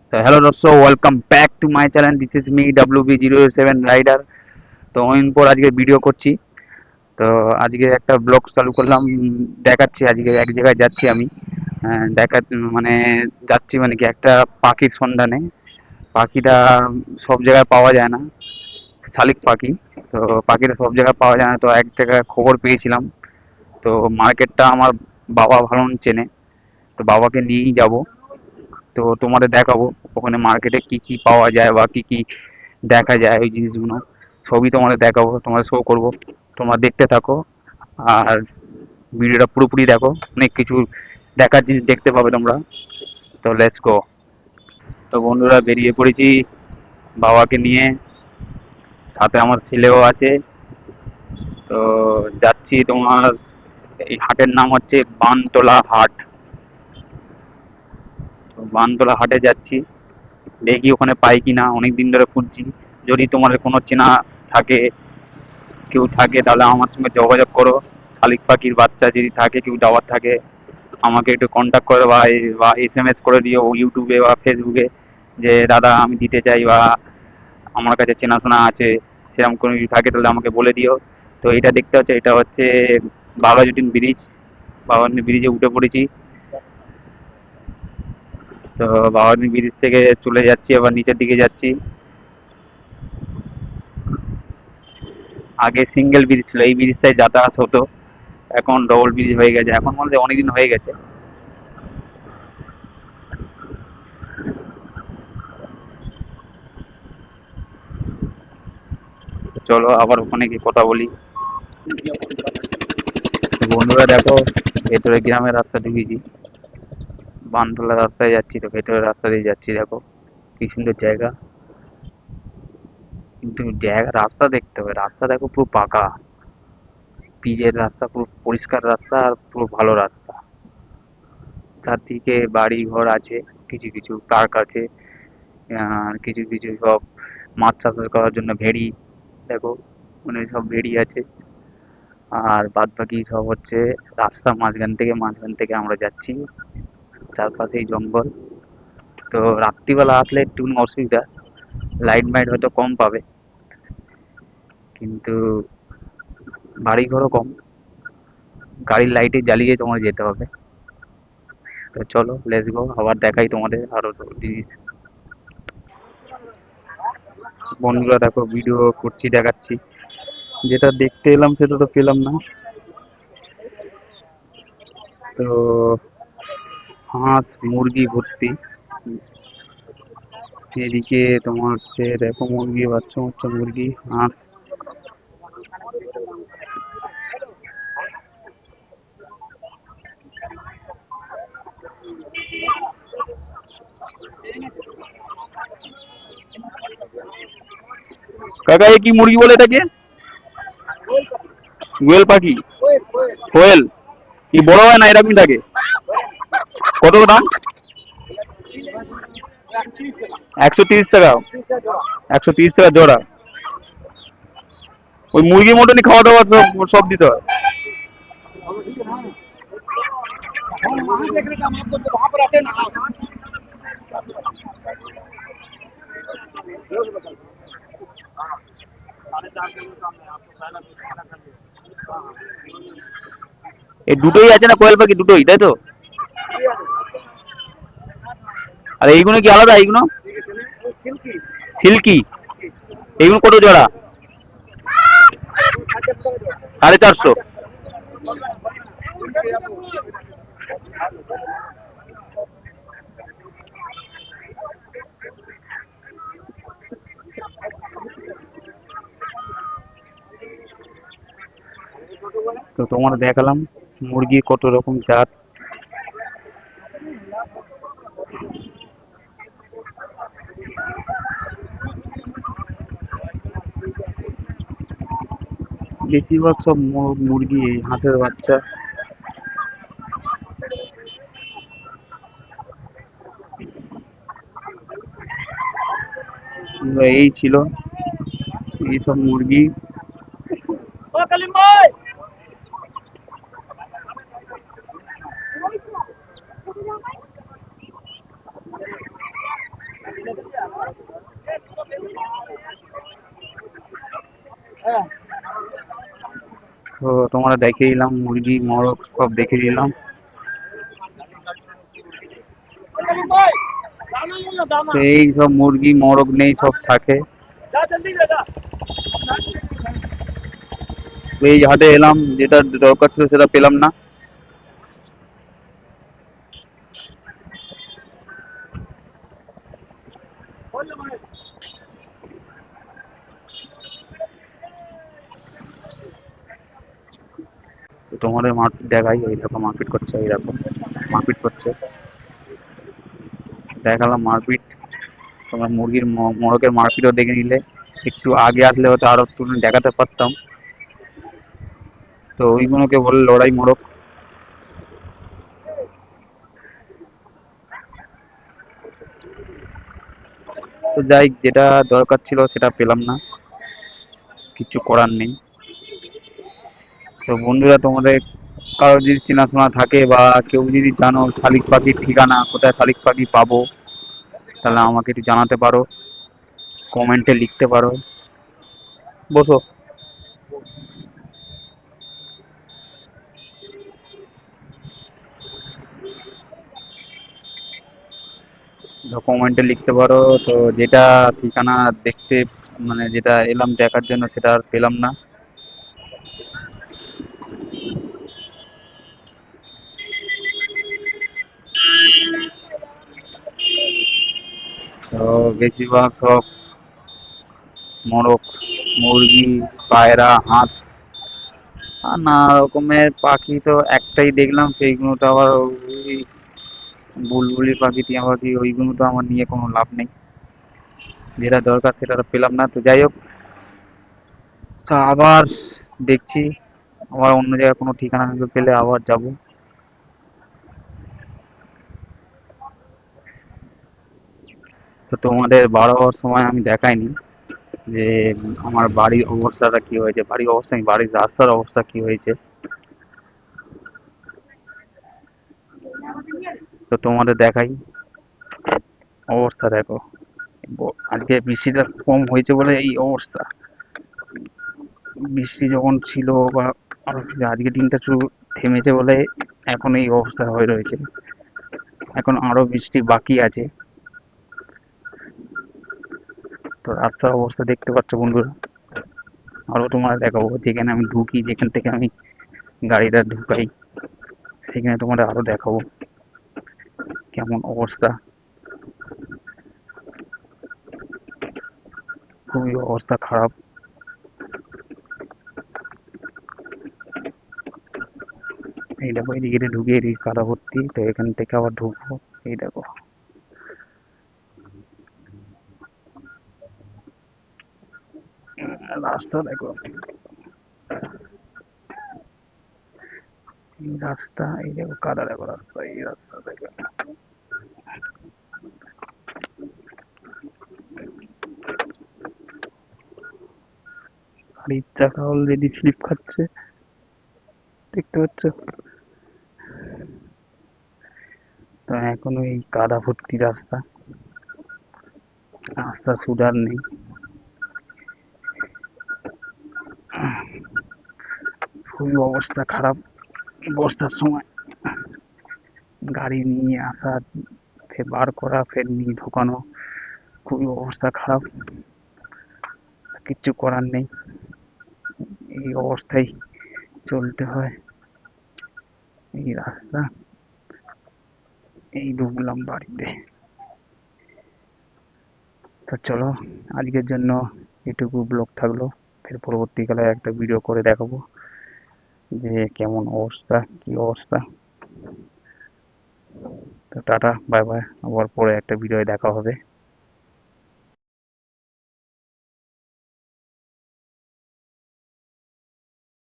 তো হ্যালো দর্শক, welcome back to my channel. This is me WB07 rider. তো অনেকদিন পর আজকে ভিডিও করছি। তো আজকে একটা ব্লগ চালু করলাম। দেখাচ্ছি আজকে এক জায়গায় যাচ্ছি আমি। দেখা মানে যাচ্ছি মানে কি একটা পাখির সন্ধানে। পাখিটা সব জায়গায় পাওয়া যায় না, শালিক পাখি। তো পাখিটা সব জায়গায় পাওয়া যায় না, তো এক জায়গায় খবর পেয়েছিলাম। তো মার্কেটটা আমার বাবা ভালো চেনে, তো বাবাকে নিয়েই যাব। তো তোমাদের দেখাবো ওখানে মার্কেটে কি কি পাওয়া যায় বা কি কি দেখা যায়, ওই জিনিসগুলো সবই তোমাদের দেখাবো, তোমাদের শো করব। তোমরা দেখতে থাকো আর ভিডিওটা পুরোপুরি দেখো, অনেক কিছু দেখার জিনিস দেখতে পাবে তোমরা। তো লেটস গো। তো বন্ধুরা, বেরিয়ে পড়েছি বাবাকে নিয়ে, সাথে আমার ছেলেও আছে। তো যাচ্ছি তোমার, এই হাটের নাম হচ্ছে বানতলা হাট। তো বানতলা হাটে যাচ্ছি, দেখি ওখানে পাই কিনা, অনেক দিন ধরে খুঁজছি। যদি তোমাদের কোনো চেনা থাকে, কেউ থাকে, তাহলে আমার সঙ্গে যোগাযোগ করো। শালিক পাখির বাচ্চা যদি থাকে, কেউ যাওয়ার থাকে, আমাকে একটু কন্ট্যাক্ট করো বা SMS করে দিও ইউটিউবে বা ফেসবুকে, যে দাদা আমি দিতে চাই, বা আমার কাছে চেনাশোনা আছে, সেরকম কোনো কিছু থাকে তাহলে আমাকে বলে দিও। তো এটা দেখতে হচ্ছে, এটা হচ্ছে বাঘাযতীন ব্রিজ। বাঘাযতীন ব্রিজে উঠে পড়েছি। তো বাঘাযতীন ব্রিজ থেকে চলে যাচ্ছি, আবার নিচের দিকে যাচ্ছি। আগে সিঙ্গেল ব্রিজ ছিল, এই ব্রিজটাই যাতায়াত হতো। এখন ডবল ব্রিজ হয়ে গেছে, এখন মনে হয় অনেকদিন হয়ে গেছে। চলো আবার ওখানে গিয়ে কথা বলি। তো বন্ধুরা দেখো, ভেতরে গ্রামের রাস্তা ঢুকেছি, বানতলা রাস্তায় যাচ্ছি। তো ভেতরের রাস্তা দিয়ে যাচ্ছি, দেখো কি সুন্দর জায়গা। কিন্তু জায়গা, রাস্তা দেখতে হবে, রাস্তা দেখো পুরো পাকা, পিচের রাস্তা, পুরো পরিষ্কার রাস্তা আর পুরো ভালো রাস্তা। চারদিকে বাড়ি ঘর আছে, কিছু কিছু পার্ক আছে, আর কিছু কিছু সব মাছ চাষ করার জন্য ভেড়ি, দেখো মানে সব ভেড়ি আছে। আর বাদ বাকি সব হচ্ছে রাস্তা, মাঝখান থেকে আমরা যাচ্ছি, চারপাশেই জঙ্গল। তো রাত্রিবেলা আসলে একটু অসুবিধা, লাইট মাইট হয়তো কম পাবে, কিন্তু বাড়ি ঘরও কম, গাড়ির লাইটে জ্বালিয়ে তোমার যেতে হবে। তো চলো লেটস গো, আবার দেখাই তোমাদের আরো জিনিস। বন্ধুরা দেখো, ভিডিও করছি, দেখাচ্ছি। যেটা দেখতে এলাম সেটা তো পেলাম না। তো হাঁস মুরগি ভর্তি, এদিকে তোমার হচ্ছে দেখো মুরগি, বাচ্চা বাচ্চা মুরগি, হাঁস। কাকা এ কি মুরগি বলে এটাকে? গোয়েল পাখি, কোয়েল। কি বড় হয় না এরকমই থাকে? কত দাম? 130 টাকা? 130 টাকা জোড়া? ওই মুরগির মতনই খাওয়া দাওয়া সব সব দিতে হয়? এই দুটোই আছে না কোয়েল পাখি, দুটোই তাই তো? আর এইগুলো কি আলাদা এইগুলো? সিল্কি? এইগুলো কত জোড়া? 450? তো তোমার দেখালাম মুরগি কত রকম জাত। বেশিরভাগ সব মুরগি, হাঁসের বাচ্চা। এই ছিল, এইসব মুরগি। তো তোমরা দেখিয়ে দিলাম, মুরগি মোরগ সব দেখিয়ে দিলাম। তো এই সব মুরগি মোরগ নেই, সব থাকে। তো এই হাটে এলাম, যেটা দরকার ছিল সেটা পেলাম না। তো তোমাদের মারপিট দেখাই, এই দেখো মারপিট করছে, এই দেখো মারপিট করছে, দেখালাম মারপিট। তোমরা মুরগির মোরগের মারপিটও দেখে নিলে, একটু আগে আসলে হয়তো আরো তুমি দেখাতে পারতাম। তো ওইগুলোকে বলে লড়াই মোরগ। তো যাই, যেটা দরকার ছিল সেটা পেলাম না, কিছু করার নেই। তো বন্ধুরা, তোমাদের কারো যদি চেনাশোনা থাকে বা কেউ যদি জানো শালিক পাখির ঠিকানা কোথায়, শালিক পাখি পাবো, তাহলে আমাকে একটু জানাতে পারো, কমেন্টে লিখতে পারো। বসো। কমেন্টে লিখতে পারো। তো যেটা ঠিকানা দেখতে, মানে যেটা এলাম দেখার জন্য, সেটা আর পেলাম না। তো বেশিরভাগ সব মোরগ, মুরগি, পায়রা, হাঁস আর নানা রকমের পাখি। তো একটাই দেখলাম, সেইগুলো তো আবার ওই বুলবুলি পাখি, টিয়া পাখি, ওইগুলো তো আমার নিয়ে কোনো লাভ নেই। যেটা দরকার সেটা তো পেলাম না। তো যাই হোক, তো আবার দেখছি, আবার অন্য জায়গায় কোনো ঠিকানা পেলে আবার যাব। তো তোমাদের বার হওয়ার সময় আমি দেখাইনি যে আমার বাড়ির অবস্থাটা কি হয়েছে, বাড়ির অবস্থা কি, বাড়ির রাস্তার অবস্থা কি হয়েছে। তো তোমাদের দেখাই, অবস্থা দেখো। আজকে বৃষ্টিটা কম হয়েছে বলে এই অবস্থা। বৃষ্টি যখন ছিল বা আজকে দিনটা শুধু থেমেছে বলে এখন এই অবস্থা হয়ে রয়েছে। এখন আরো বৃষ্টি বাকি আছে। তো রাস্তার অবস্থা দেখতে পাচ্ছ বন্ধুরা। আরো তোমার দেখাবো, যেখানে আমি ঢুকি, যেখান থেকে আমি গাড়িটা ঢুকাই, সেখানে তোমাদের আরো দেখাবো কেমন অবস্থা। খুবই অবস্থা খারাপ। এই দেখো, এদিকে ঢুকে এদিকে কাদা ভর্তি, তো এখান থেকে আবার ঢুকবো। এই দেখো রাস্তা দেখো, এই রাস্তা, এই দেখো কাদা দেখো রাস্তা, এই রাস্তা দেখো। গাড়ির চাকা অলরেডি স্লিপ খাচ্ছে, দেখতে পাচ্ছ। তো এখনো এই কাদা ভর্তি রাস্তা, রাস্তা সুধার নেই। খুবই অবস্থা খারাপ বর্ষার সময়, গাড়ি নিয়ে আসা, ফের বার করা, ফের নিয়ে ঢোকানো, খুবই অবস্থা খারাপ। কিচ্ছু করার নেই, এই অবস্থায় চলতে হয়। এই রাস্তা, এই ঢুকলাম বাড়িতে। তো চলো, আজকের জন্য এটুকু ব্লগ থাকলো। ফের পরবর্তীকালে একটা ভিডিও করে দেখাবো যে কেমন অবস্থা, কি অবস্থা। তো টাটা, বাই বাই, আবার পরে একটা ভিডিও দেখা হবে।